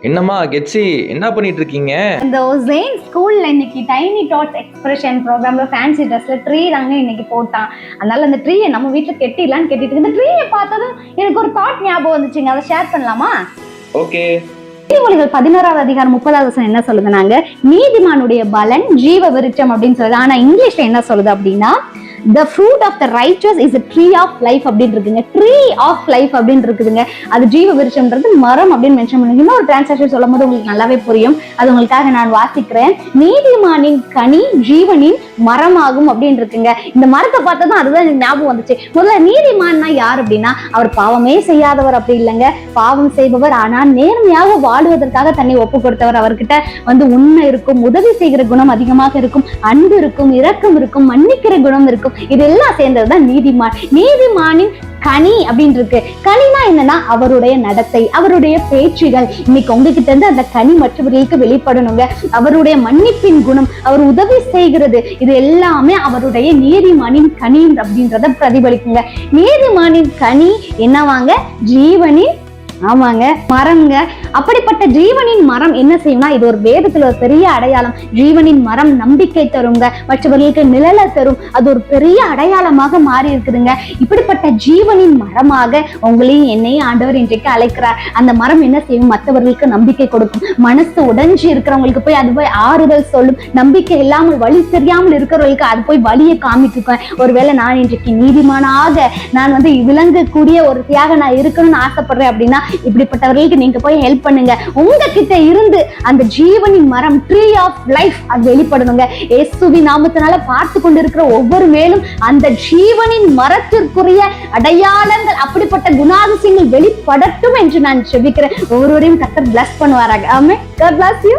என்னம்மா கெட்சி, என்ன பண்ணிட்டு இருக்கீங்க? இந்த ஜெயின் ஸ்கூல்ல இன்னைக்கு டைனி டாட்ஸ் எக்ஸ்பிரஷன் ப்ரோக்ராம்ல ஃபேன்சி ட்ரெஸ்ல ட்ரீ தாங்க இன்னைக்கு போட்டான். அதனால அந்த ட்ரீயை நம்ம வீட்டுல கெட்டிடலான்னு கெட்டிட்டு இந்த ட்ரீயை பார்த்ததும் எனக்கு ஒரு தாட் ஞாபகம் வந்துச்சுங்க. அதை ஷேர் பண்ணலாமா? ஓகே. நீதிமொழிகள் 11வது அதிகாரம் 30வது வசனம் என்ன சொல்லுதுனாங்க, நீதிமானுடைய பலன் ஜீவ விருட்சம் அப்படின்னு சொல்லுது. ஆனா இங்கிலீஷ்ல என்ன சொல்லுது அப்படின்னா, the fruit of the righteous is a tree of life அப்படின்னு இருக்குங்க. tree of life அப்படின்னு இருக்குதுங்க. அது ஜீவ விருட்சம்ன்றது மரம் அப்படின்னு மென்ஷன் பண்ணுங்க. இன்னொரு டிரான்ஸ்லேஷன் சொல்லும் போது உங்களுக்கு நல்லாவே புரியும். அது உங்களுக்காக நான் வாசிக்கிறேன். நீதிமானின் கனி ஜீவனின் மரமாகும் அப்படின்னு இருக்குங்க. இந்த மரத்தை பார்த்ததும் அதுதான் எனக்கு ஞாபகம் வந்துச்சு. முதல்ல நீதிமான்னா யார் அப்படின்னா, அவர் பாவமே செய்யாதவர் அப்படி இல்லைங்க. பாவம் செய்பவர், ஆனால் நேர்மையாக வாழுவதற்காக தன்னை ஒப்பு கொடுத்தவர். அவர்கிட்ட உண்மை இருக்கும், உதவி செய்கிற குணம் அதிகமாக இருக்கும், அன்பு இருக்கும், இரக்கம் இருக்கும், மன்னிக்கிற குணம் இருக்கும். இதெல்லாம் சேர்ந்ததுதான் நீதிமான். நீதிமானின் கனி அப்படின்னு இருக்கு. கனினா என்னன்னா அவருடைய நடத்தை, அவருடைய பேச்சுகள். இன்னைக்கு உங்ககிட்ட இருந்து அந்த கனி மற்றவர்களுக்கு வெளிப்படணுங்க. அவருடைய மன்னிப்பின் குணம், அவர் உதவி செய்கிறது, இது எல்லாமே அவருடைய நீதிமானின் கனி அப்படின்றத பிரதிபலிக்குங்க. நீதிமானின் கனி என்னவாங்க? ஜீவனின் ஆமாங்க மரம்ங்க. அப்படிப்பட்ட ஜீவனின் மரம் என்ன செய்யும்னா, இது ஒரு வேதத்துல ஒரு பெரிய அடையாளம். ஜீவனின் மரம் நம்பிக்கை தருங்க, மற்றவர்களுக்கு நிழலை தரும். அது ஒரு பெரிய அடையாளமாக மாறி இருக்குதுங்க. இப்படிப்பட்ட ஜீவனின் மரமாக உங்களையும் என்னையும் ஆண்டவர் இன்றைக்கு அழைக்கிறார். அந்த மரம் என்ன செய்யும்? மற்றவர்களுக்கு நம்பிக்கை கொடுக்கும். மனசு உடைஞ்சு இருக்கிறவங்களுக்கு போய் அது போய் ஆறுதல் சொல்லும். நம்பிக்கை இல்லாமல் வழி தெரியாமல் இருக்கிறவர்களுக்கு அது போய் வழியை காமிட்டுக்குவேன். ஒருவேளை நான் இன்றைக்கு நீதிமானாக நான் விளங்கக்கூடிய ஒரு தியாக நான் இருக்கணும்னு ஆசைப்படுறேன் அப்படின்னா, இப்படிப்பட்டவர்களுக்கு நீங்க போய் ஹெல்ப் பண்ணுங்க. உங்ககிட்ட இருந்து அந்த ஜீவனின் மரம் ட்ரீ ஆஃப் லைஃப் அது வெளிப்படணுங்க. இயேசுவின் நாமத்தினால பார்த்து கொண்டிருக்கிற ஒவ்வொரு மேலும் அந்த ஜீவனின் மரத்திற்குரிய அடையாளங்கள், அப்படிப்பட்ட குணாதிசயங்கள் வெளிப்படட்டும் என்று நான் ஜெபிக்கிறேன். ஒவ்வொருவரையும் கர்த்தர் பிளஸ் பண்ணுவாராக. ஆமென். God bless you.